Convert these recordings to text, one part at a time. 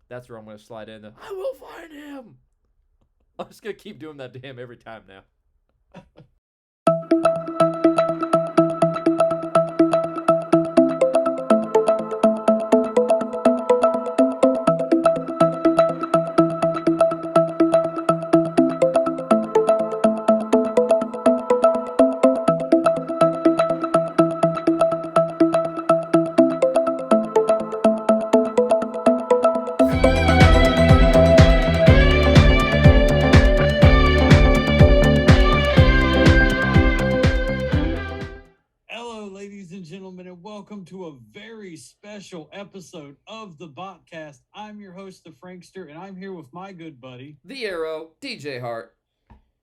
That's where I'm going to slide in. I will find him. I'm just going to keep doing that to him every time now. Welcome to a very special episode of the Botcast. I'm your host, the Frankster, and I'm here with my good buddy, the Arrow, DJ Hart.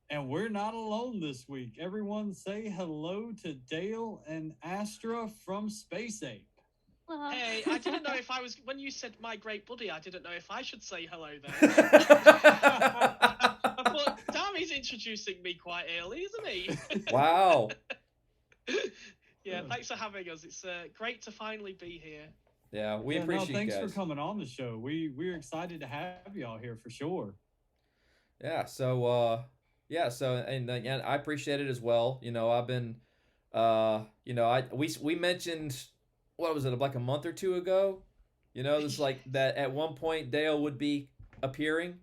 And we're not alone this week. Everyone say hello to Dale and Astraea from Space Ape. Hey, I didn't know if I was, when you said my great buddy, I didn't know if I should say hello then. I thought, damn, he's introducing me quite early, isn't he? Wow. Yeah, thanks for having us. It's great to finally be here. Yeah, we appreciate you guys. Thanks for coming on the show. We're excited to have y'all here for sure. Yeah, so and I appreciate it as well. You know, I've been we mentioned, what was it, like a month or two ago? You know, it's like that at one point Dale would be appearing.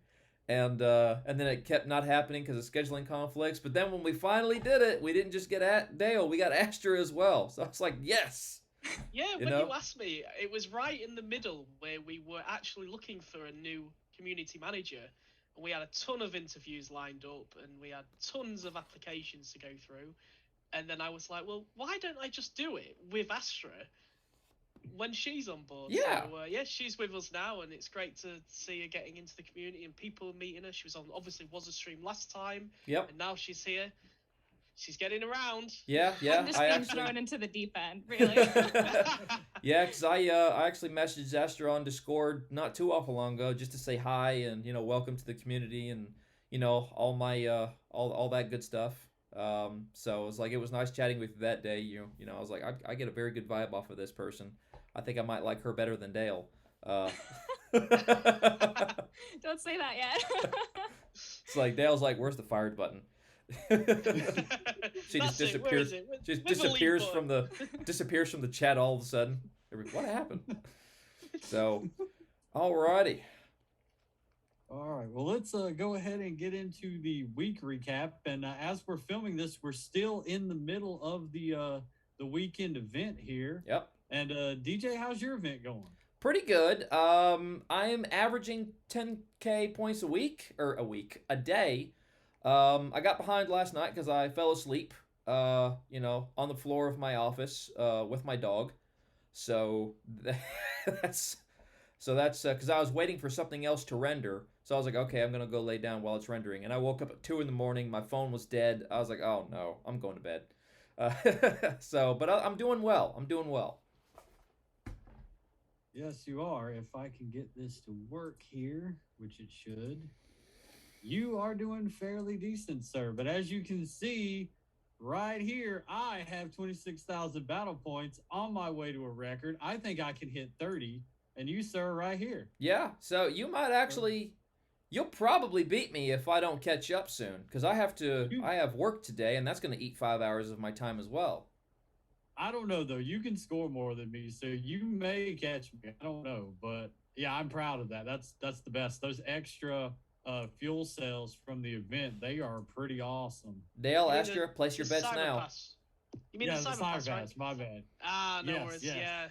And then it kept not happening because of scheduling conflicts. But then when we finally did it, we didn't just get Dale, we got Astraea as well. So I was like, yes. Yeah, you asked me, it was right in the middle where we were actually looking for a new community manager. And we had a ton of interviews lined up and we had tons of applications to go through. And then I was like, well, why don't I just do it with Astraea when she's on board? Yeah. So, she's with us now, and it's great to see her getting into the community and people meeting her. She was on, obviously, was a stream last time. Yep. And now she's here. She's getting around. Yeah. I'm just being thrown into the deep end, really. Yeah, because I actually messaged Astraea on Discord not too awful long ago just to say hi and, you know, welcome to the community and, you know, all my all that good stuff. So it was like, it was nice chatting with you that day. You know, I was like, I get a very good vibe off of this person. I think I might like her better than Dale. Don't say that yet. It's like Dale's like, where's the fired button? She just disappears. She just disappears from the chat all of a sudden. What happened? So, alrighty. All right, well, let's go ahead and get into the week recap. And as we're filming this, we're still in the middle of the weekend event here. Yep. And DJ, how's your event going? Pretty good. I am averaging 10K points a day. I got behind last night because I fell asleep, on the floor of my office with my dog. So that's because I was waiting for something else to render. So I was like, okay, I'm going to go lay down while it's rendering. And I woke up at 2 a.m. My phone was dead. I was like, oh, no, I'm going to bed. But I'm doing well. Yes, you are. If I can get this to work here, which it should. You are doing fairly decent, sir. But as you can see right here, I have 26,000 battle points on my way to a record. I think I can hit 30. And you, sir, right here. Yeah, so you might actually... You'll probably beat me if I don't catch up soon. Because I have work today, and that's going to eat 5 hours of my time as well. I don't know, though. You can score more than me, so you may catch me. I don't know. But, yeah, I'm proud of that. That's the best. Those extra... fuel cells from the event, they are pretty awesome. Dale, Astraea, place your bets now. You mean the Cyberpass, right? My bad. No worries. Yes. Yeah,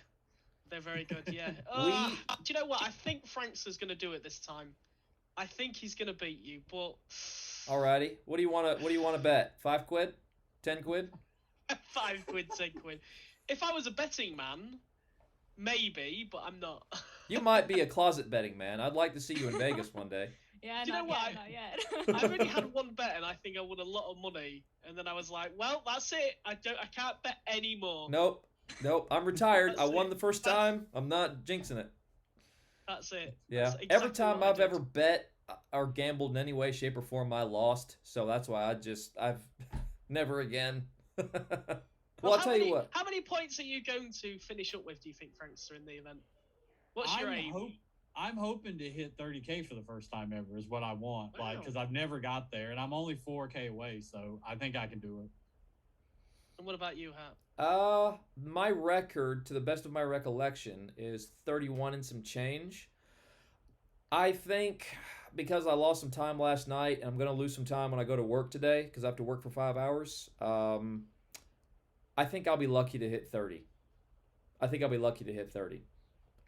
they're very good. Yeah. Do you know what? I think Frank's is going to do it this time. I think he's going to beat you, but. Alrighty. What do you want to bet? 5 quid? 10 quid? 5 quid, 10 quid. If I was a betting man, maybe, but I'm not. You might be a closet betting man. I'd like to see you in Vegas one day. Yeah, do you know what? Not yet. I've only had one bet, and I think I won a lot of money. And then I was like, "Well, that's it. I can't bet anymore." Nope. I'm retired. I won the first time. I'm not jinxing it. That's it. Yeah. That's exactly Every time I've ever bet or gambled in any way, shape, or form, I lost. So that's why I've never again. Well, I'll tell you what. How many points are you going to finish up with? Do you think, Frankster, in the event? What's your aim? I'm hoping to hit 30K for the first time ever is what I want. Wow. Like, because I've never got there, and I'm only 4K away, so I think I can do it. And what about you, Hap? My record, to the best of my recollection, is 31 and some change. I think because I lost some time last night, and I'm gonna lose some time when I go to work today because I have to work for 5 hours. I think I'll be lucky to hit 30. I think I'll be lucky to hit 30.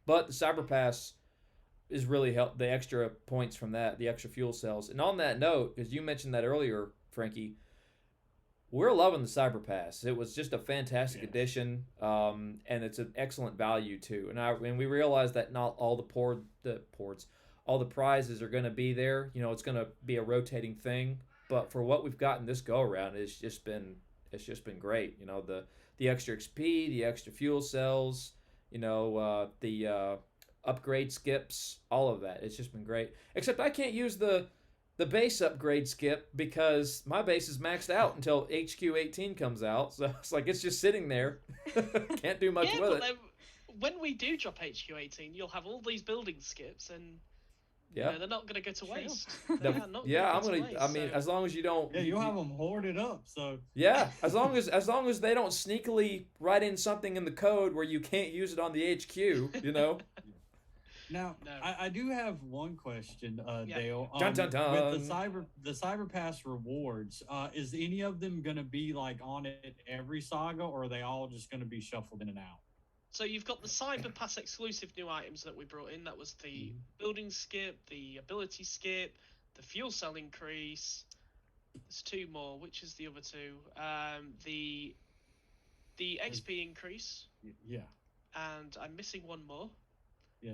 But the Cyberpass is really help the extra points from that, the extra fuel cells. And on that note, because you mentioned that earlier, Frankie, we're loving the Cyberpass. It was just a fantastic addition, and it's an excellent value too. And we realized that not all all the prizes are going to be there. You know, it's going to be a rotating thing. But for what we've gotten this go around, it's just been great. You know, the extra XP, the extra fuel cells, you know, the upgrade skips, all of that. It's just been great. Except I can't use the base upgrade skip because my base is maxed out until HQ 18 comes out. So it's like it's just sitting there. Can't do much with it. Then, when we do drop HQ 18, you'll have all these building skips, and yeah, they're not going to go to waste. As long as you don't. Yeah, you'll have them hoarded up. So yeah, as long as they don't sneakily write in something in the code where you can't use it on the HQ, you know. Now, No. I do have one question, Yeah. Dale. Dun, dun, dun. With the Cyberpass rewards, is any of them going to be like on it every saga, or are they all just going to be shuffled in and out? So you've got the Cyberpass exclusive new items that we brought in. That was the building skip, the ability skip, the fuel cell increase. There's two more. Which is the other two? The XP increase. Yeah. And I'm missing one more. Yeah.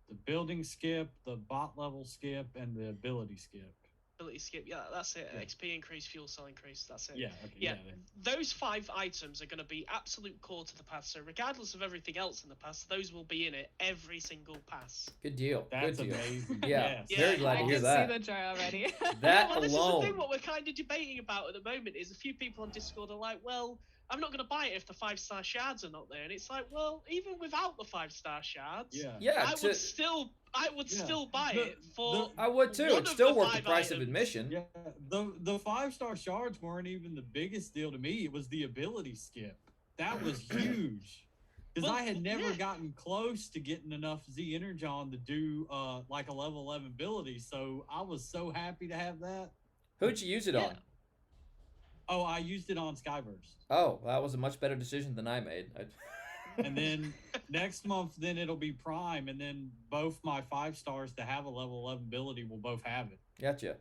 The building skip, the bot level skip, and the ability skip. Ability skip, yeah, that's it. Yeah. XP increase, fuel cell increase, that's it. Yeah, okay. Yeah, those 5 items are going to be absolute core to the pass. So regardless of everything else in the pass, those will be in it every single pass. Good deal. That's Good deal. amazing. Yeah, Yes. very glad to hear that. I can see the joy already. That well, this alone. is the thing. What we're kind of debating about at the moment is a few people on Discord are like, well, I'm not going to buy it if the 5-star shards are not there. And it's like, well, even without the 5-star shards, Yeah, I would still buy it for. I would too. one It's of still the worth the 5 price of items. admission. Yeah, the 5-star shards weren't even the biggest deal to me. It was the ability skip. That was huge. Because Well, I had never yeah. gotten close to getting enough Z Energon to do like a level 11 ability. So I was so happy to have that. Who'd you use it on? Oh, I used it on Skyburst. Oh, that was a much better decision than I made. And then next month, then it'll be Prime. And then both my 5 stars to have a level 11 ability will both have it. Gotcha.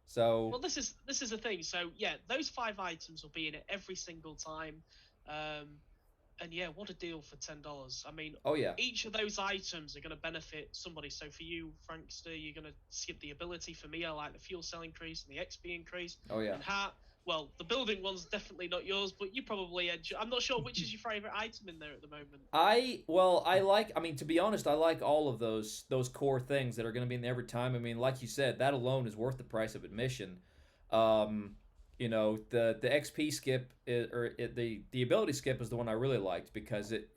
So Well, this is the thing. So yeah, those 5 items will be in it every single time. And yeah, what a deal for $10. I mean, oh yeah. each of those items are going to benefit somebody. So for you, Frankster, you're going to skip the ability. For me, I like the fuel cell increase and the XP increase. Oh yeah. And well, the building one's definitely not yours, but you probably I'm not sure which is your favorite item in there at the moment. To be honest, I like all of those core things that are going to be in there every time. I mean, like you said, that alone is worth the price of admission. You know, the XP skip the ability skip is the one I really liked because it,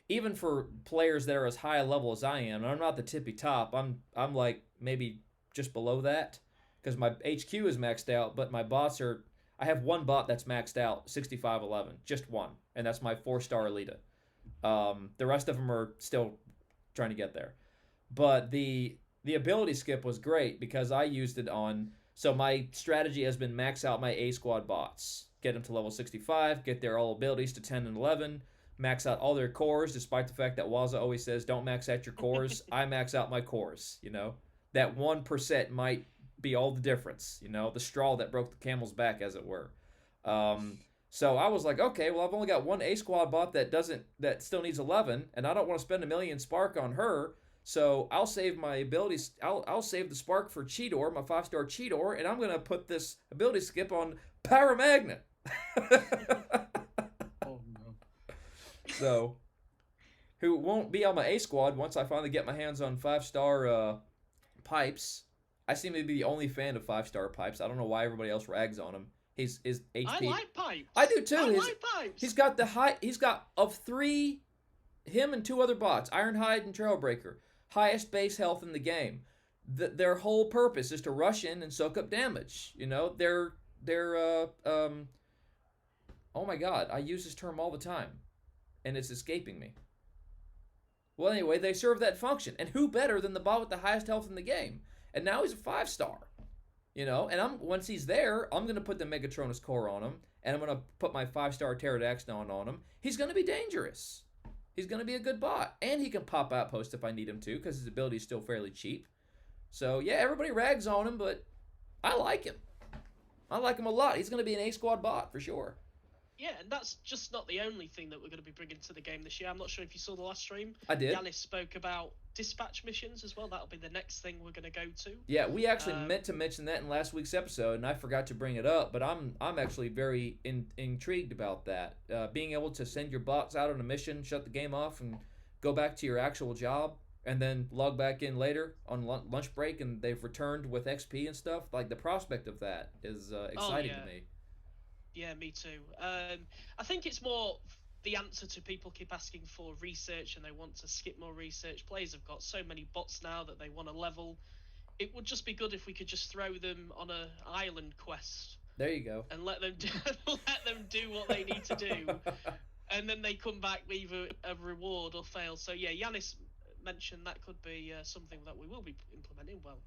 even for players that are as high a level as I am, and I'm not the tippy top, I'm like maybe just below that because my HQ is maxed out, but my bots are. I have one bot that's maxed out, 6511, just one, and that's my 4-star Elita. The rest of them are still trying to get there. But the ability skip was great because I used it on. So my strategy has been max out my A squad bots, get them to level 65, get their all abilities to 10 and 11, max out all their cores, despite the fact that Waza always says don't max out your cores. I max out my cores. You know, that 1% might be all the difference, you know, the straw that broke the camel's back, as it were. So I was like, okay, well, I've only got one A squad bot that still needs 11, and I don't want to spend $1 million spark on her. So I'll save my abilities. I'll save the spark for Cheetor, my 5-star Cheetor, and I'm gonna put this ability skip on Paramagnet. Oh no! So, who won't be on my A squad once I finally get my hands on 5-star pipes. I seem to be the only fan of 5-star pipes. I don't know why everybody else rags on him. His HP. I like pipes. I do too. I like pipes. He's got of 3, him and 2 other bots, Ironhide and Trailbreaker. highest base health in the game. Their whole purpose is to rush in and soak up damage. You know, they're oh my god, I use this term all the time, and it's escaping me. Well, anyway, they serve that function, and who better than the bot with the highest health in the game? And now he's a 5-star, you know. And once he's there, I'm gonna put the Megatronus core on him, and I'm gonna put my 5-star Pterodactyl on him. He's gonna be dangerous. He's gonna be a good bot, and he can pop outpost if I need him to, because his ability is still fairly cheap. So yeah, everybody rags on him, but I like him. I like him a lot. He's gonna be an A squad bot for sure. Yeah, and that's just not the only thing that we're going to be bringing to the game this year. I'm not sure if you saw the last stream. I did. Yanis spoke about dispatch missions as well. That'll be the next thing we're going to go to. Yeah, we actually meant to mention that in last week's episode, and I forgot to bring it up. But I'm actually very intrigued about that. Being able to send your bots out on a mission, shut the game off, and go back to your actual job, and then log back in later on lunch break, and they've returned with XP and stuff. Like, the prospect of that is exciting to me. Yeah, me too. I think it's more the answer to people keep asking for research and they want to skip more research. Players have got so many bots now that they want to level. It would just be good if we could just throw them on an island quest. There you go. And let them do what they need to do. And then they come back with either a reward or fail. So yeah, Yanis mentioned that could be something that we will be implementing. Well,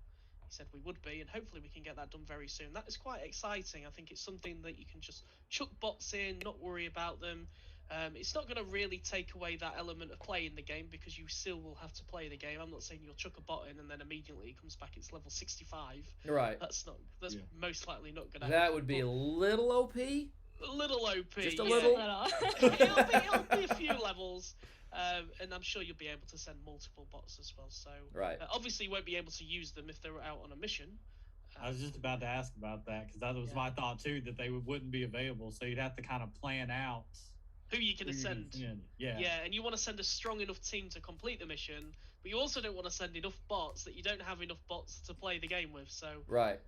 he said we would be, and hopefully we can get that done very soon. That is quite exciting. I think it's something that you can just chuck bots in, not worry about them. It's not going to really take away that element of playing the game, because you still will have to play the game. I'm not saying you'll chuck a bot in and then immediately it comes back it's level 65. Right. That's most likely not going to happen. That would be a little OP. A little OP. Just a little. It'll be a few levels. And I'm sure you'll be able to send multiple bots as well. So right. Obviously you won't be able to use them if they're out on a mission. I was just about to ask about that, because that was my thought too, that they wouldn't be available. So you'd have to kind of plan out who you can send. Yeah, and you want to send a strong enough team to complete the mission, but you also don't want to send enough bots that you don't have enough bots to play the game with. So right.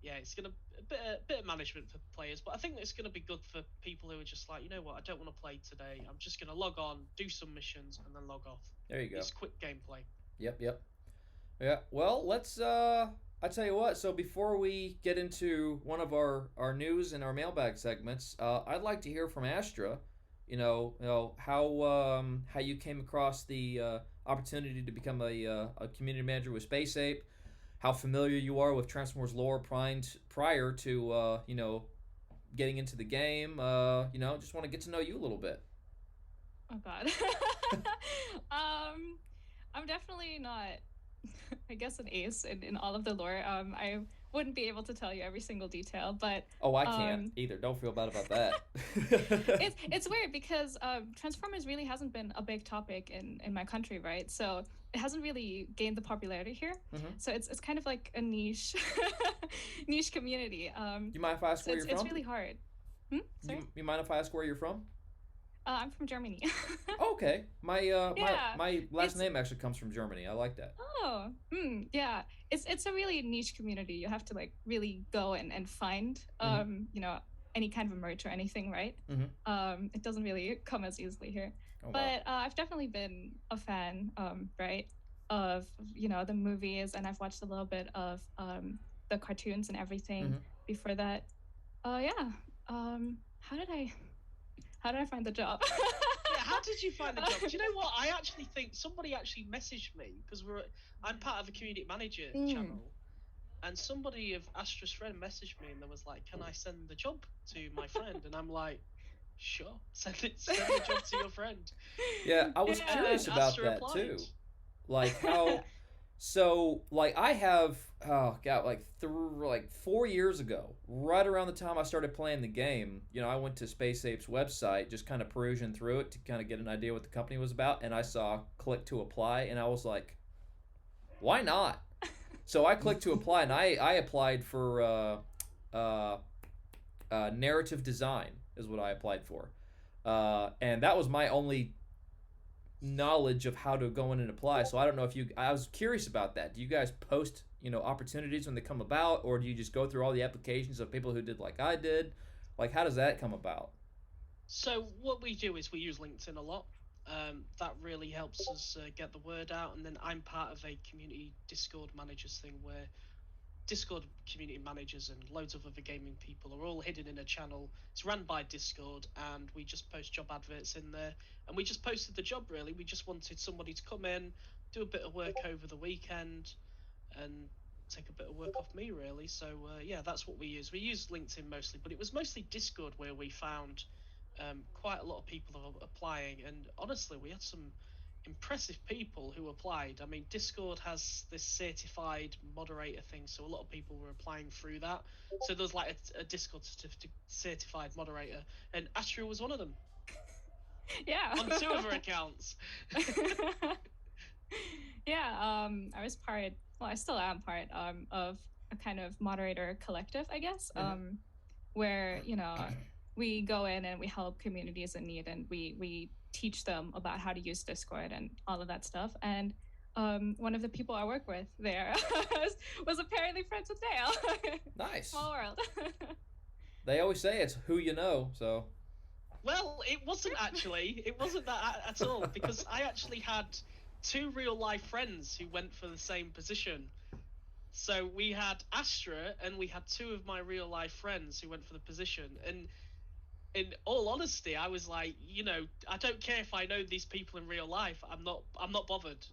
Yeah, it's gonna a bit of management for players, but I think it's gonna be good for people who are just like, you know what, I don't want to play today. I'm just gonna log on, do some missions, and then log off. There you go. It's quick gameplay. Yep. Yeah. Well, let's. I tell you what. So before we get into one of our news and our mailbag segments, I'd like to hear from Astra. You know how you came across the opportunity to become a community manager with Space Ape. How familiar you are with Transformers lore prior to getting into the game. Just want to get to know you a little bit. Oh God. I'm definitely not, I guess, an ace in all of the lore. I wouldn't be able to tell you every single detail, but I can't either. Don't feel bad about that. it's weird because Transformers really hasn't been a big topic in my country, right? So it hasn't really gained the popularity here. Mm-hmm. So it's kind of like a niche community. You mind if I ask where you're from? It's really hard. Sorry? You mind if I ask where you're from? I'm from Germany. Okay. My last name actually comes from Germany. I like that. Oh, yeah. It's a really niche community. You have to like really go and find any kind of a merch or anything, right? Mm-hmm. It doesn't really come as easily here. Oh, but wow. I've definitely been a fan, right, of the movies, and I've watched a little bit of the cartoons and everything before that. How did I find the job? How did you find the job? Do you know what? I actually think somebody actually messaged me, because I'm part of a community manager channel, and somebody of Astra's friend messaged me and there was like, can I send the job to my friend? And I'm like, sure, send the job to your friend. Yeah, I was curious about Astra that applied. Too. Like how, so like I have, like 4 years ago, right around the time I started playing the game, I went to Space Ape's website, just kind of perusing through it to kind of get an idea what the company was about, and I saw click to apply, and I was like, why not? So I clicked to apply, and I applied for narrative design is what I applied for, and that was my only knowledge of how to go in and apply. So I don't know if I was curious about that. Do you guys post opportunities when they come about, or do you just go through all the applications of people who did like I did? Like, how does that come about? So what we do is we use LinkedIn a lot. That really helps us get the word out. And then I'm part of a community Discord managers thing where Discord community managers and loads of other gaming people are all hidden in a channel. It's run by Discord, and we just post job adverts in there. And we just posted the job, really. We just wanted somebody to come in, do a bit of work over the weekend, and take a bit of work off me, really. So, yeah, that's what we use. We use LinkedIn mostly, but it was mostly Discord where we found quite a lot of people applying. And honestly, we had some impressive people who applied. I mean, Discord has this certified moderator thing, so a lot of people were applying through that. So there's like a Discord certified moderator, and Astraea was one of them. Yeah. On 2 of her accounts. Yeah, I was part, well, I still am part of a kind of moderator collective, I guess, where, you know, we go in and we help communities in need, and we teach them about how to use Discord and all of that stuff. And one of the people I work with there was apparently friends with Dale. Nice. Small world. They always say it's who you know, so. Well, it wasn't actually. It wasn't that at all, because I actually had 2 real life friends who went for the same position. So we had Astraea, and we had 2 of my real life friends who went for the position. And in all honesty, I was like, you know, I don't care if I know these people in real life. I'm not bothered.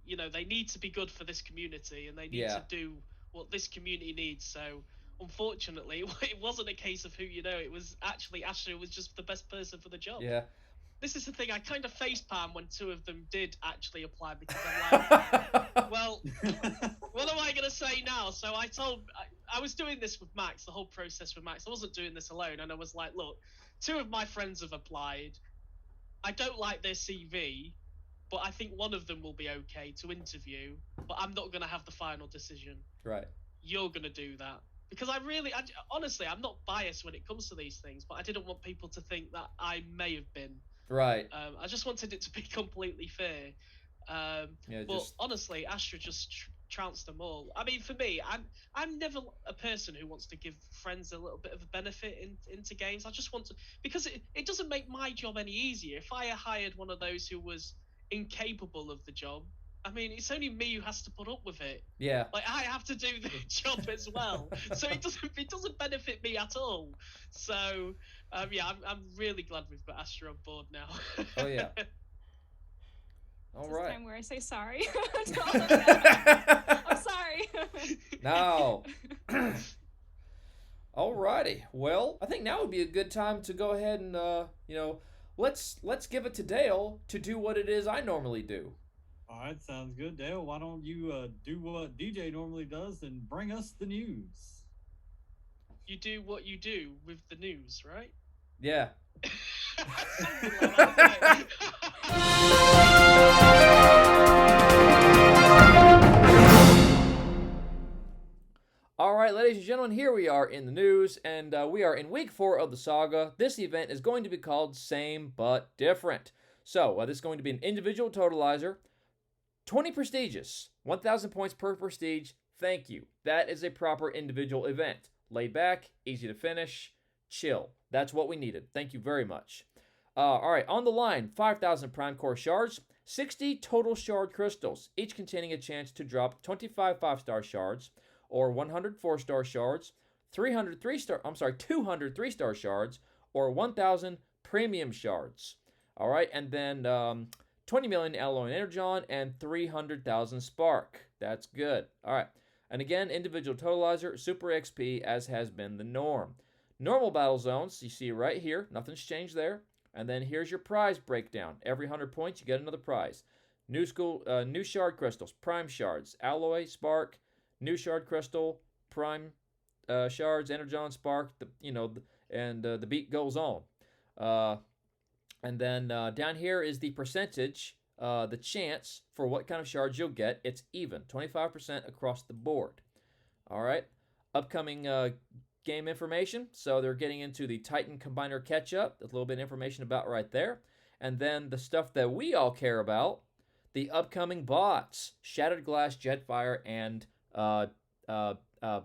You know, they need to be good for this community, and they need to do what this community needs. So unfortunately, it wasn't a case of who you know. It was actually Astraea was just the best person for the job. Yeah. This is the thing, I kind of facepalm when 2 of them did actually apply, because I'm like, well, what am I going to say now? So I was doing this with Max, the whole process with Max. I wasn't doing this alone, and I was like, look, 2 of my friends have applied. I don't like their CV, but I think one of them will be okay to interview, but I'm not going to have the final decision. Right. You're going to do that. Because honestly, I'm not biased when it comes to these things, but I didn't want people to think that I may have been. Right. I just wanted it to be completely fair. But honestly, Astraea just trounced them all. I mean, for me, I'm never a person who wants to give friends a little bit of a benefit into games. I just want to, because it doesn't make my job any easier. If I hired one of those who was incapable of the job, I mean, it's only me who has to put up with it. Yeah. Like, I have to do the job as well, so it doesn't benefit me at all. So, yeah, I'm really glad we've got Astraea on board now. Oh yeah. All right. This time where I say sorry to all of them. I'm sorry. No. Alrighty. Well, I think now would be a good time to go ahead and let's give it to Dale to do what it is I normally do. All right, sounds good, Dale. Why don't you do what DJ normally does and bring us the news? You do what you do with the news, right? Yeah. Something like that, All right, ladies and gentlemen, here we are in the news, and we are in week 4 of the saga. This event is going to be called Same But Different. So, this is going to be an individual totalizer. 20 prestigious, 1,000 points per prestige. Thank you. That is a proper individual event. Laid back, easy to finish, chill. That's what we needed. Thank you very much. All right, on the line, 5,000 Prime Core shards, 60 total shard crystals, each containing a chance to drop 25 5-star shards, or 100 4-star shards, 200 3-star shards, or 1,000 premium shards. All right, and then 20 million alloy energon and 300,000 spark. That's good. All right. And again, individual totalizer, super XP, as has been the norm. Normal battle zones, you see right here. Nothing's changed there. And then here's your prize breakdown. Every 100 points, you get another prize. New shard crystals, prime shards, alloy, spark, new shard crystal, prime shards, energon, spark, the beat goes on. And then down here is the percentage, the chance for what kind of shards you'll get. It's even, 25% across the board. All right. Upcoming game information. So they're getting into the Titan Combiner Catch-Up. There's a little bit of information about right there. And then the stuff that we all care about, the upcoming bots, Shattered Glass, Jetfire, and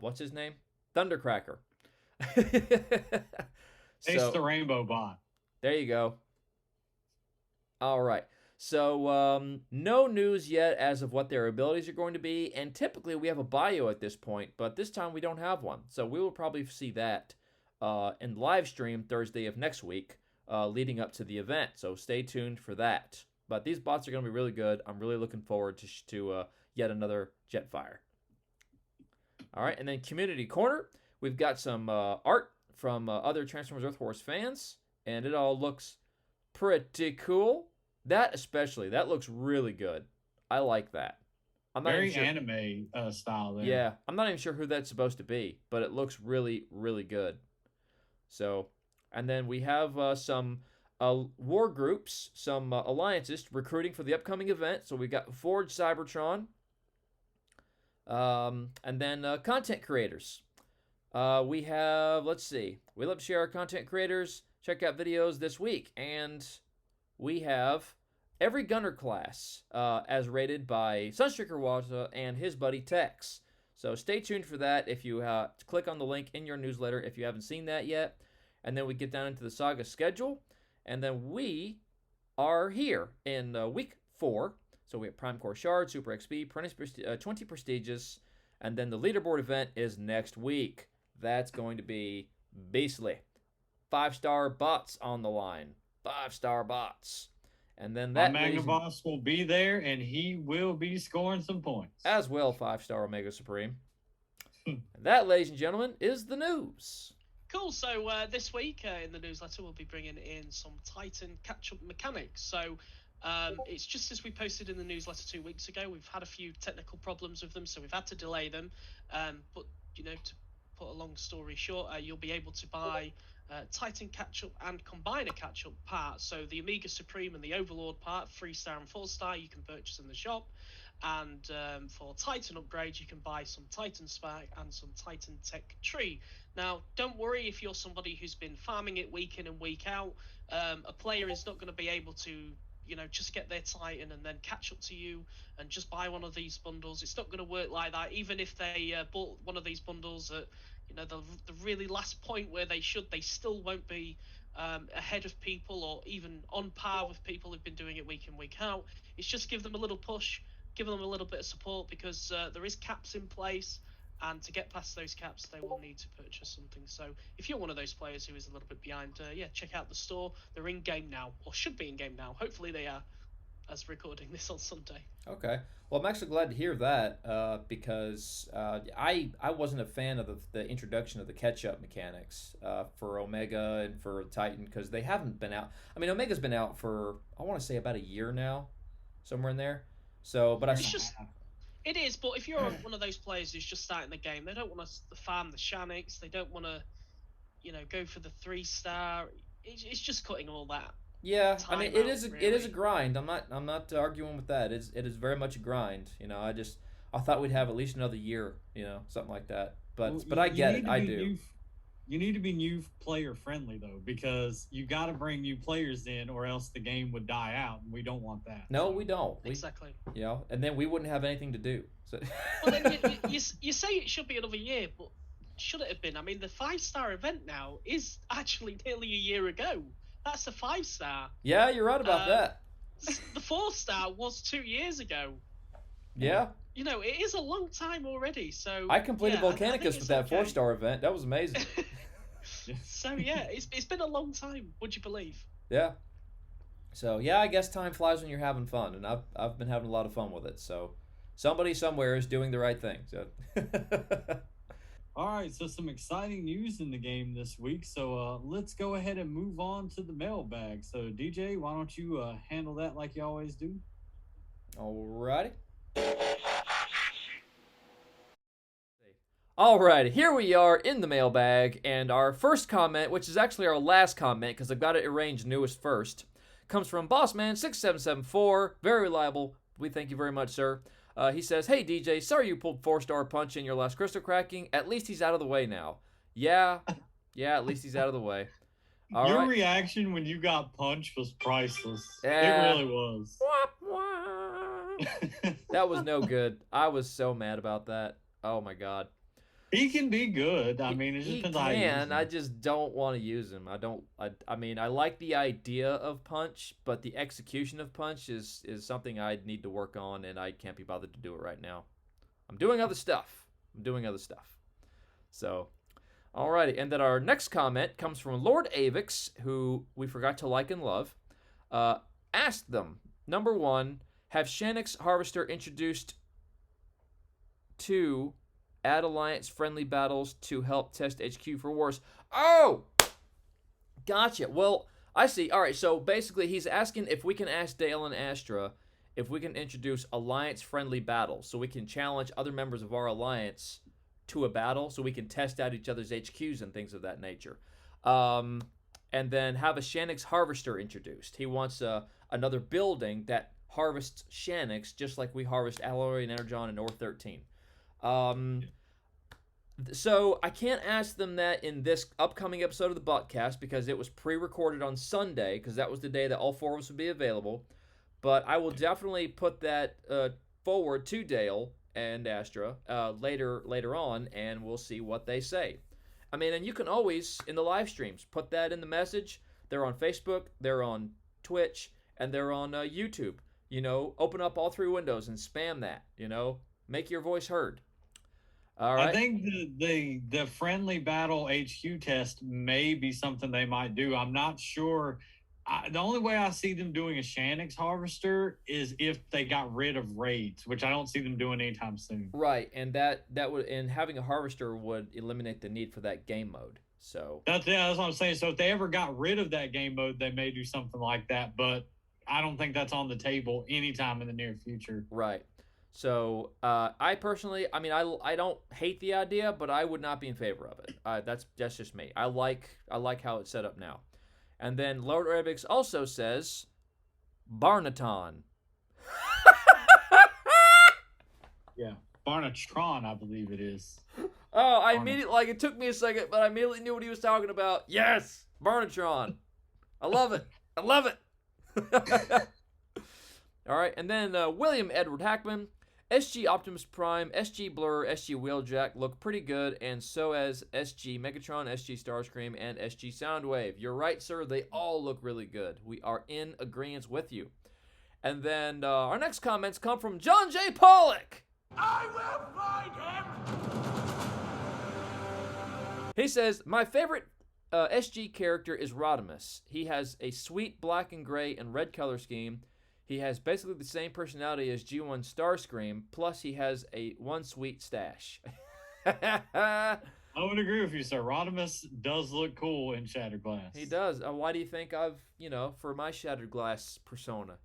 what's his name? Thundercracker. Taste the Rainbow bot. There you go. All right. So, no news yet as of what their abilities are going to be, and typically we have a bio at this point, but this time we don't have one. So we will probably see that in live stream Thursday of next week, leading up to the event. So stay tuned for that. But these bots are going to be really good. I'm really looking forward to yet another Jetfire. All right, and then Community Corner. We've got some art from other Transformers Earth Wars fans, and it all looks pretty cool. That especially, that looks really good. I like that. I'm not Very even sure. anime style there. Yeah, I'm not even sure who that's supposed to be, but it looks really, really good. So, and then we have some war groups, some alliances recruiting for the upcoming event. So we got Forge Cybertron, and then content creators. We have, let's see, we love to share our content creators, check out videos this week, and we have every gunner class as rated by Sunstreaker Wata and his buddy Tex. So stay tuned for that if you click on the link in your newsletter if you haven't seen that yet. And then we get down into the saga schedule, and then we are here in week 4. So we have Prime Core Shard, Super XP, 20 prestigious, and then the leaderboard event is next week. That's going to be beastly. 5-star bots on the line. 5-star bots. And then that Magna Boss will be there, and he will be scoring some points. As well, 5-star Omega Supreme. That, ladies and gentlemen, is the news. Cool. So this week in the newsletter, we'll be bringing in some Titan catch-up mechanics. So it's just as we posted in the newsletter 2 weeks ago. We've had a few technical problems with them, so we've had to delay them. But, to put a long story short, you'll be able to buy Titan catch-up and combiner catch-up parts. So the Omega Supreme and the Overlord part, 3-star and 4-star, you can purchase in the shop. And for Titan upgrades, you can buy some Titan Spark and some Titan Tech Tree. Now, don't worry if you're somebody who's been farming it week in and week out. A player is not going to be able to, just get their Titan and then catch up to you and just buy one of these bundles. It's not going to work like that. Even if they bought one of these bundles at, the really last point where they still won't be ahead of people or even on par with people who've been doing it week in, week out. It's just give them a little push, give them a little bit of support, because there is caps in place, and to get past those caps, they will need to purchase something. So if you're one of those players who is a little bit behind, check out the store. They're in game now, or should be in game now. Hopefully they are, as recording this on Sunday. Okay. Well, I'm actually glad to hear that because I wasn't a fan of the introduction of the catch-up mechanics for Omega and for Titan, because they haven't been out. I mean, Omega's been out for, I want to say, about a year now, somewhere in there. So, but it is, but if you're one of those players who's just starting the game, they don't want to farm the Shaniks, they don't want to, go for the 3-star. It's just cutting all that. Yeah, I mean, it is really. a grind. I'm not arguing with that. It is very much a grind. I thought we'd have at least another year, something like that. But I get it. I do. You need to be new player friendly though, because you got to bring new players in, or else the game would die out, and we don't want that. No, we don't. Exactly. And then we wouldn't have anything to do. So. Well, then you say it should be another year, but should it have been? I mean, the 5-star event now is actually nearly a year ago. That's a 5-star. Yeah, you're right about that. The 4-star was 2 years ago. Yeah. It is a long time already. So I completed Volcanicus with that 4-star event. That was amazing. So yeah, it's been a long time. Would you believe? Yeah. So yeah, I guess time flies when you're having fun, and I've been having a lot of fun with it. So somebody somewhere is doing the right thing. So. All right, so some exciting news in the game this week. So let's go ahead and move on to the mailbag. So DJ, why don't you handle that like you always do? Alrighty. Alright, here we are in the mailbag, and our first comment, which is actually our last comment because I've got it arranged newest first, comes from Bossman6774. Very reliable. We thank you very much, sir. He says, "Hey DJ, sorry you pulled 4-star punch in your last crystal cracking. At least he's out of the way now." Yeah, at least he's out of the way. Your reaction when you got punched was priceless. Yeah. It really was. That was no good. I was so mad about that. Oh my god. He can be good. I mean, it just depends how you use him. I just don't want to use him. I mean, I like the idea of Punch, but the execution of Punch is something I need to work on, and I can't be bothered to do it right now. I'm doing other stuff. So, alrighty. And then our next comment comes from Lord Avix, who we forgot to like and love. Asked them, number 1, have Shanix Harvester introduced to add alliance friendly battles to help test HQ for wars? Oh, gotcha. Well, I see. All right, so basically he's asking if we can ask Dale and Astra if we can introduce alliance friendly battles so we can challenge other members of our alliance to a battle so we can test out each other's HQs and things of that nature. And then have a Shanix Harvester introduced. He wants another building that harvests Shanix just like we harvest Alloy and Energon and North 13. So I can't ask them that in this upcoming episode of the Buttcast because it was pre-recorded on Sunday because that was the day that all 4 of us would be available. But I will definitely put that forward to Dale and Astra later on, and we'll see what they say. I mean, and you can always, in the live streams, put that in the message. They're on Facebook, they're on Twitch, and they're on YouTube. You know, open up all 3 windows and spam that, you know. Make your voice heard. All right. I think the friendly battle HQ test may be something they might do. I'm not sure. The only way I see them doing a Shanix Harvester is if they got rid of raids, which I don't see them doing anytime soon. Right, and that would, and having a Harvester would eliminate the need for that game mode. So that's what I'm saying. So if they ever got rid of that game mode, they may do something like that. But I don't think that's on the table anytime in the near future. Right. So I personally, I mean, I don't hate the idea, but I would not be in favor of it. That's just me. I like how it's set up now. And then Lord Arabics also says, Barnaton. Yeah, Barnatron, I believe it is. Oh, I immediately, like, it took me a second, but I immediately knew what he was talking about. Yes, Barnatron. I love it. I love it. All right, and then William Edward Hackman. SG Optimus Prime, SG Blur, SG Wheeljack look pretty good, and so as SG Megatron, SG Starscream, and SG Soundwave. You're right, sir. They all look really good. We are in agreement with you. And then our next comments come from John J. Pollock. I will find him! He says, my favorite SG character is Rodimus. He has a sweet black and gray and red color scheme. He has basically the same personality as G1 Starscream, plus he has one sweet stash. I would agree with you, sir. Rodimus does look cool in Shattered Glass. He does. Why do you think I've, for my Shattered Glass persona,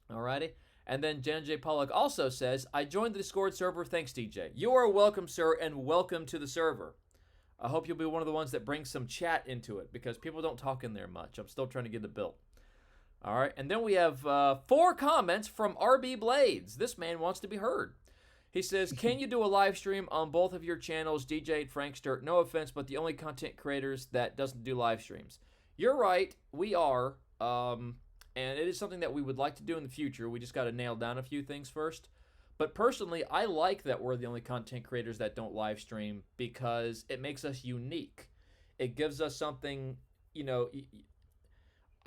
Alrighty. And then Jan J. Pollock also says, I joined the Discord server. Thanks, DJ. You are welcome, sir, and welcome to the server. I hope you'll be one of the ones that brings some chat into it, because people don't talk in there much. I'm still trying to get it built. All right, and then we have 4 comments from RB Blades. This man wants to be heard. He says, can you do a live stream on both of your channels, DJ and Frankster? No offense, but the only content creators that doesn't do live streams. You're right, we are, and it is something that we would like to do in the future. We just got to nail down a few things first. But personally, I like that we're the only content creators that don't live stream because it makes us unique. It gives us something,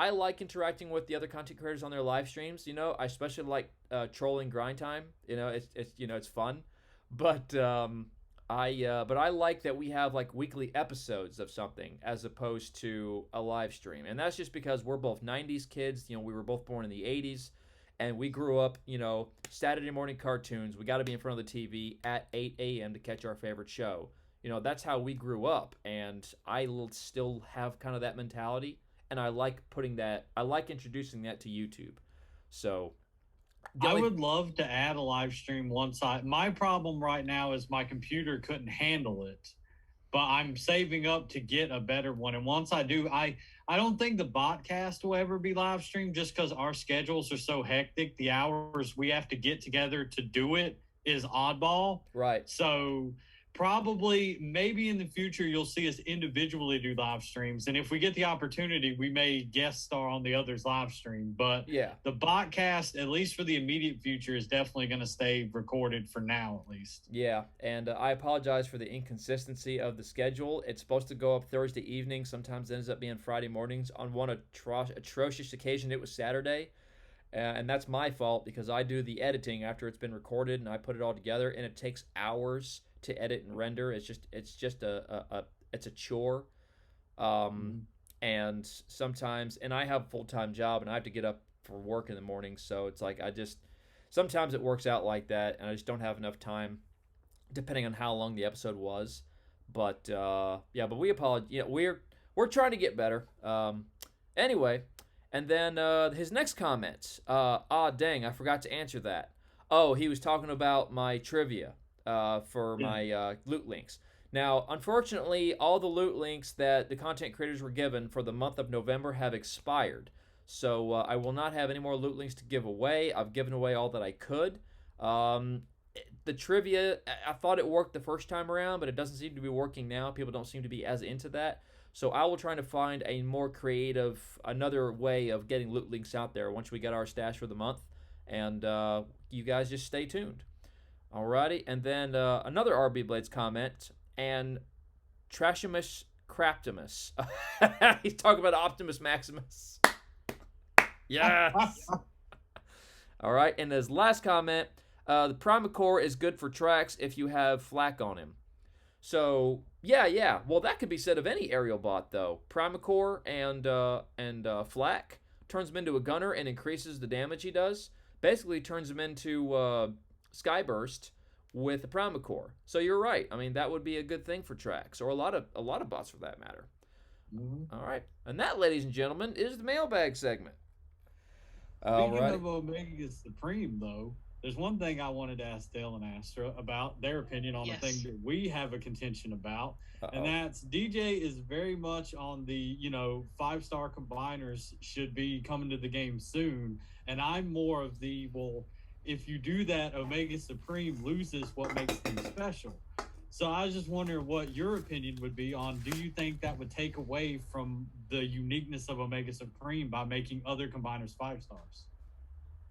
I like interacting with the other content creators on their live streams. I especially like trolling Grind Time. It's fun. But I like that we have like weekly episodes of something as opposed to a live stream. And that's just because we're both 90s kids. We were both born in the 80s, and we grew up, Saturday morning cartoons. We got to be in front of the TV at 8 a.m. to catch our favorite show. That's how we grew up, and I still have kind of that mentality. And I like introducing that to YouTube. So I would love to add a live stream once my problem right now is my computer couldn't handle it, but I'm saving up to get a better one. And once I do, I don't think the Botcast will ever be live streamed just because our schedules are so hectic. The hours we have to get together to do it is oddball. Right. So probably, maybe in the future, you'll see us individually do live streams. And if we get the opportunity, we may guest star on the other's live stream. But yeah, the podcast, at least for the immediate future, is definitely going to stay recorded for now, at least. Yeah, and I apologize for the inconsistency of the schedule. It's supposed to go up Thursday evening. Sometimes it ends up being Friday mornings. On one atrocious occasion, it was Saturday. And that's my fault because I do the editing after it's been recorded and I put it all together, and it takes hours to edit and render. It's just a chore. And sometimes, and I have a full-time job and I have to get up for work in the morning, so it's like sometimes it works out like that, and I just don't have enough time, depending on how long the episode was. But but we apologize. Yeah, we're trying to get better. Anyway. And then his next comment, dang, I forgot to answer that. Oh, he was talking about my trivia for my loot links. Now, unfortunately, all the loot links that the content creators were given for the month of November have expired. So I will not have any more loot links to give away. I've given away all that I could. The trivia, I thought it worked the first time around, but it doesn't seem to be working now. People don't seem to be as into that. So I will try to find a more creative, another way of getting loot links out there once we get our stash for the month. And you guys just stay tuned. Alrighty, and then another RB Blades comment, and Trashimus Craptimus. He's talking about Optimus Maximus. Yes! Alright, and his last comment, the Primacore is good for tracks if you have flak on him. So, yeah. Well, that could be said of any aerial bot, though. Primacore and flak turns him into a gunner and increases the damage he does. Basically turns him into Skyburst with the Primacore. So you're right. I mean, that would be a good thing for tracks, or a lot of bots for that matter. Mm-hmm. All right. And that, ladies and gentlemen, is the mailbag segment. Speaking of Omega Supreme, though, there's one thing I wanted to ask Dale and Astra about their opinion on the thing that we have a contention about. And that's DJ is very much on the, 5-star combiners should be coming to the game soon. And I'm more of the, well, if you do that, Omega Supreme loses what makes them special. So I was just wondering what your opinion would be on, do you think that would take away from the uniqueness of Omega Supreme by making other combiners 5-stars?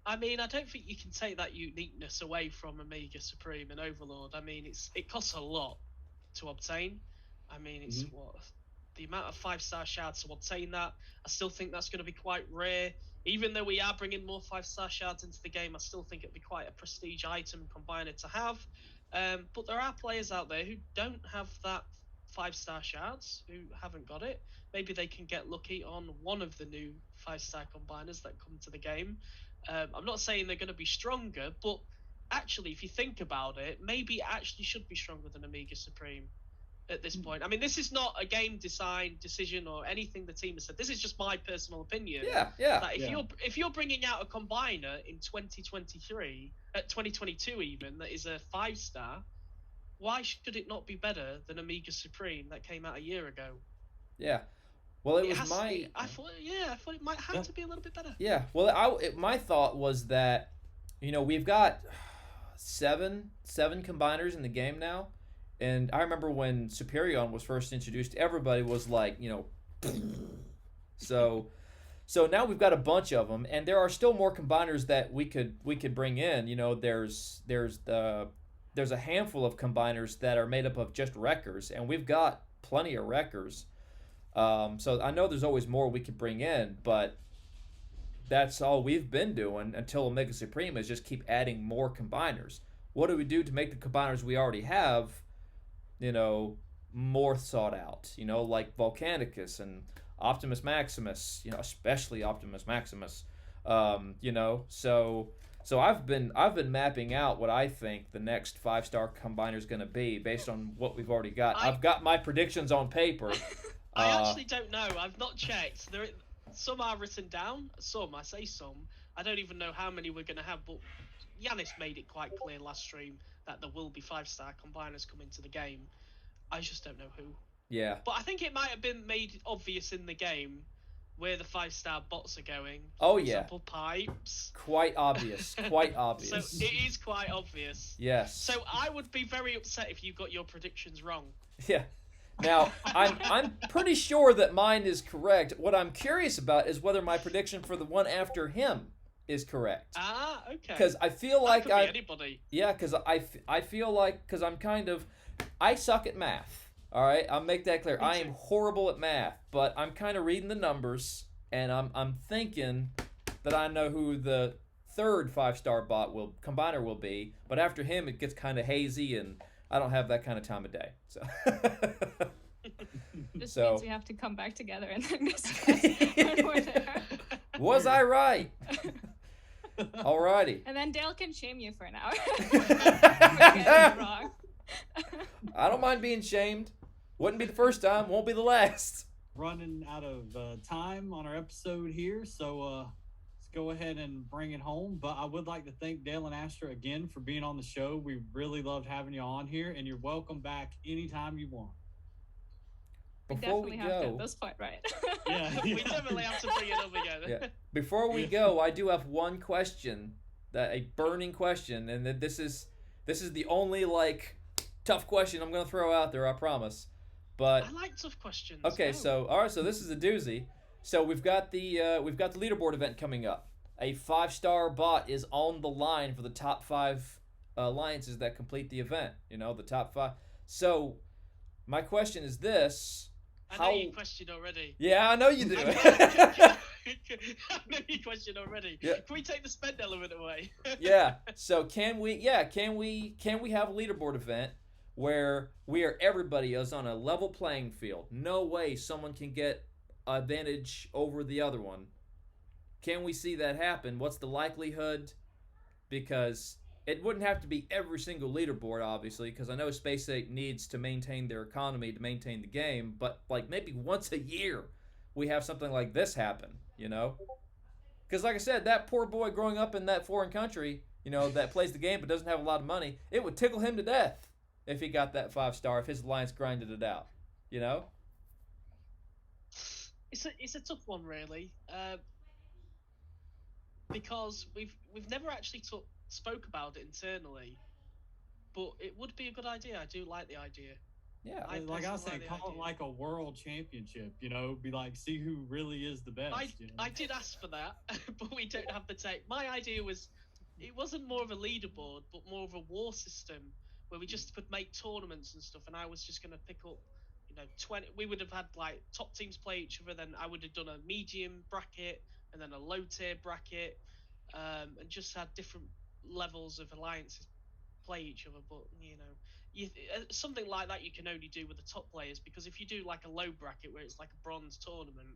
I mean, I don't think you can take that uniqueness away from Omega Supreme and Overlord. I mean, it costs a lot to obtain. I mean, it's the amount of 5-star shards to obtain that. I still think that's going to be quite rare. Even though we are bringing more 5-star shards into the game, I still think it'd be quite a prestige item combiner to have. But there are players out there who don't have that 5-star shards, who haven't got it. Maybe they can get lucky on one of the new 5-star combiners that come to the game. I'm not saying they're going to be stronger, but actually, if you think about it, maybe it actually should be stronger than Omega Supreme at this point. I mean, this is not a game design decision or anything the team has said. This is just my personal opinion. Yeah. That if you're bringing out a combiner in 2023, 2022 even, that is a 5-star, why should it not be better than Omega Supreme that came out a year ago? Yeah. Well, I thought it might have to be a little bit better. Yeah. Well, my thought was that, we've got seven combiners in the game now, and I remember when Superion was first introduced, everybody was like, so now we've got a bunch of them, and there are still more combiners that we could bring in. There's a handful of combiners that are made up of just wreckers, and we've got plenty of wreckers. So I know there's always more we could bring in, but that's all we've been doing until Omega Supreme is just keep adding more combiners. What do we do to make the combiners we already have, more sought out? Like Volcanicus and Optimus Maximus, especially Optimus Maximus. So I've been mapping out what I think the next 5-star combiner is going to be based on what we've already got. I've got my predictions on paper. I actually don't know. I've not checked. Some are written down. I say some. I don't even know how many we're going to have, but Yanis made it quite clear last stream that there will be 5-star combiners coming to the game. I just don't know who. Yeah. But I think it might have been made obvious in the game where the 5-star bots are going. Oh, For yeah. example, pipes. Quite obvious. Quite obvious. So it is quite obvious. Yes. So I would be very upset if you got your predictions wrong. Yeah. Now, I'm pretty sure that mine is correct. What I'm curious about is whether my prediction for the one after him is correct. Ah, okay. Because I feel like that could be anybody. Yeah, because I feel like, because I'm kind of, I suck at math. All right, I'll make that clear. I am horrible at math, but I'm kind of reading the numbers, and I'm thinking that I know who the third 5-star bot combiner will be. But after him, it gets kind of hazy, and I don't have that kind of time of day. So. This means we have to come back together and then discuss when we're there. Was I right? Alrighty. And then Dale can shame you for an hour. For getting it wrong. I don't mind being shamed. Wouldn't be the first time, won't be the last. Running out of time on our episode here, so let's go ahead and bring it home. But I would like to thank Dale and Astra again for being on the show. We really loved having you on here, and you're welcome back anytime you want. Before we have go, to at this point, right? Yeah. We definitely have to bring it up again. Yeah. Before we go, I do have one question, a burning question, and that this is the only tough question I'm gonna throw out there. I promise. But I like tough questions. okay, so all right, so this is a doozy. So we've got the leaderboard event coming up. A 5-star bot is on the line for the top 5 alliances that complete the event. You know, the top 5. So my question is this. I know you questioned already. Yeah, I know you do. I know you questioned already. Yeah. Can we take the spend element away? Yeah. So can we have a leaderboard event where everybody is on a level playing field? No way someone can get advantage over the other one. Can we see that happen? What's the likelihood? Because it wouldn't have to be every single leaderboard, obviously, because I know Space Ape needs to maintain their economy to maintain the game, but maybe once a year we have something like this happen, you know? Because like I said, that poor boy growing up in that foreign country, you know, that plays the game but doesn't have a lot of money, it would tickle him to death if he got that 5-star, if his alliance grinded it out, you know? It's a tough one, really, because we've never actually spoke about it internally, but it would be a good idea. I do like the idea. Yeah, like I said, call it like a world championship. You know, be like, see who really is the best. I did ask for that, but we don't have the tech. My idea was, it wasn't more of a leaderboard, but more of a war system where we just could make tournaments and stuff. And I was just going to pick up, 20. We would have had top teams play each other. Then I would have done a medium bracket and then a low tier bracket, and just had different levels of alliances play each other. But something like that you can only do with the top players, because if you do a low bracket where it's like a bronze tournament,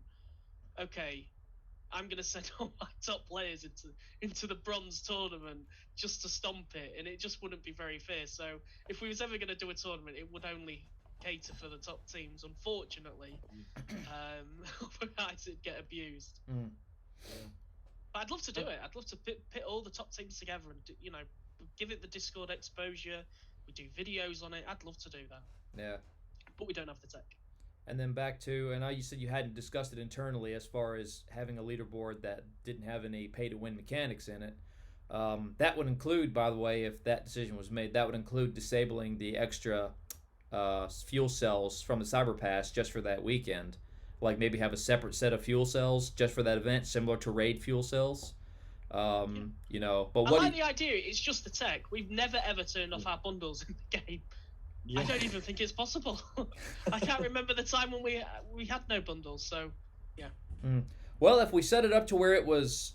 okay, I'm gonna send all my top players into the bronze tournament just to stomp it, and it just wouldn't be very fair. So if we was ever gonna do a tournament, it would only cater for the top teams, unfortunately. Otherwise it'd get abused. But I'd love to do it. I'd love to pit all the top teams together and give it the Discord exposure. We do videos on it. I'd love to do that. Yeah. But we don't have the tech. And then back to, I know you said you hadn't discussed it internally as far as having a leaderboard that didn't have any pay-to-win mechanics in it. That would include, by the way, if that decision was made, that would include disabling the extra fuel cells from the Cyberpass just for that weekend. Like maybe have a separate set of fuel cells just for that event, similar to raid fuel cells. But I like the idea. It's just the tech. We've never ever turned off our bundles in the game. Yeah. I don't even think it's possible. I can't remember the time when we had no bundles. So, yeah. Well, if we set it up to where it was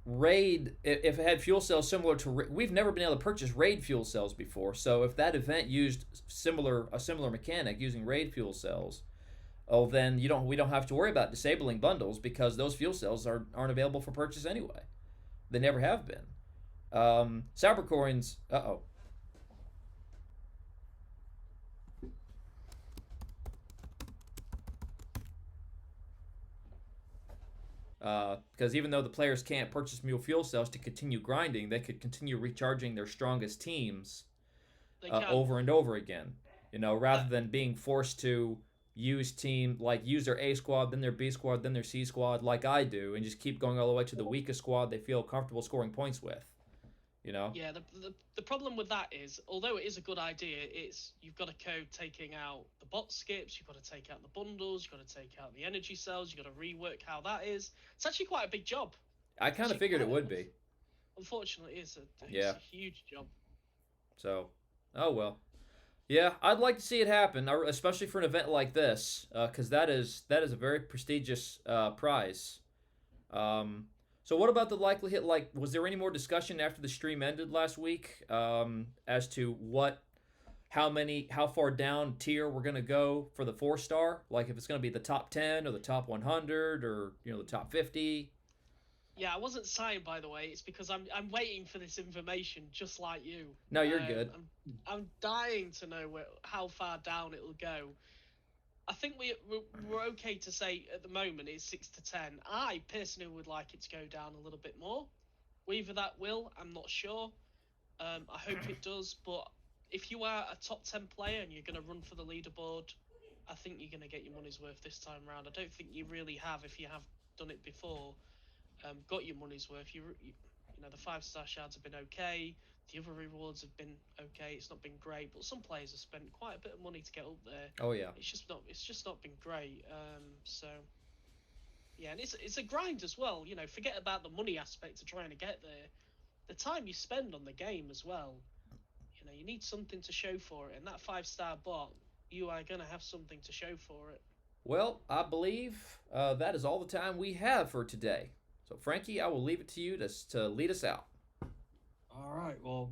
raid, if it had fuel cells similar to, we've never been able to purchase raid fuel cells before. So if that event used a similar mechanic using raid fuel cells, then we don't have to worry about disabling bundles, because those fuel cells aren't available for purchase anyway. They never have been. Cybercoins. Because even though the players can't purchase new fuel cells to continue grinding, they could continue recharging their strongest teams over and over again. Rather than being forced to use their A squad, then their B squad, then their C squad, like I do, and just keep going all the way to the weakest squad they feel comfortable scoring points with. Yeah, the problem with that is, although it is a good idea, it's you've got to code taking out the bot skips, you've got to take out the bundles, you've got to take out the energy cells, you've got to rework how that is. It's actually quite a big job. I kind of figured it would be. Unfortunately, it's a huge job. So, oh well. Yeah, I'd like to see it happen, especially for an event like this, because that is a very prestigious prize. So what about the likelihood, was there any more discussion after the stream ended last week as to how far down tier we're going to go for the 4-star? Like if it's going to be the top 10 or the top 100 or, the top 50? Yeah, I wasn't signed, by the way. It's because I'm waiting for this information, just like you. No, you're good. I'm dying to know how far down it'll go. I think we're okay to say at the moment it's 6 to 10. I personally would like it to go down a little bit more. Whether that will, I'm not sure. I hope it does. But if you are a top 10 player and you're going to run for the leaderboard, I think you're going to get your money's worth this time around. I don't think you really have, if you have done it before, got your money's worth. You know, the 5-star shards have been okay. The other rewards have been okay. It's not been great, but some players have spent quite a bit of money to get up there. Oh yeah. It's just not been great. So yeah, and it's a grind as well. Forget about the money aspect of trying to get there. The time you spend on the game as well. You need something to show for it, and that 5-star bot, you are gonna have something to show for it. Well, I believe that is all the time we have for today. So Frankie, I will leave it to you to lead us out. All right, well,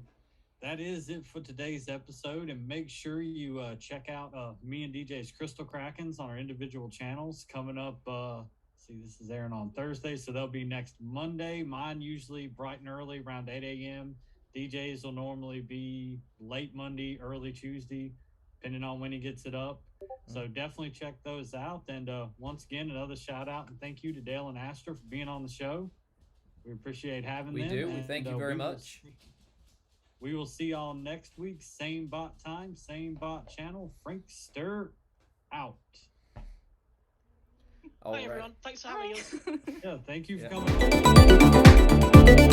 that is it for today's episode, and make sure you check out me and DJ's Crystal Krakens on our individual channels coming up. This is airing on Thursday, so they'll be next Monday. Mine usually bright and early, around 8 a.m. DJ's will normally be late Monday, early Tuesday, depending on when he gets it up. So definitely check those out. And once again, another shout out and thank you to Dale and Astra for being on the show. We appreciate having them. We do. We thank you very much. We will see y'all next week. Same bot time, same bot channel. Frankster out. Hi, everyone. Thanks for having us. Yeah, thank you for coming.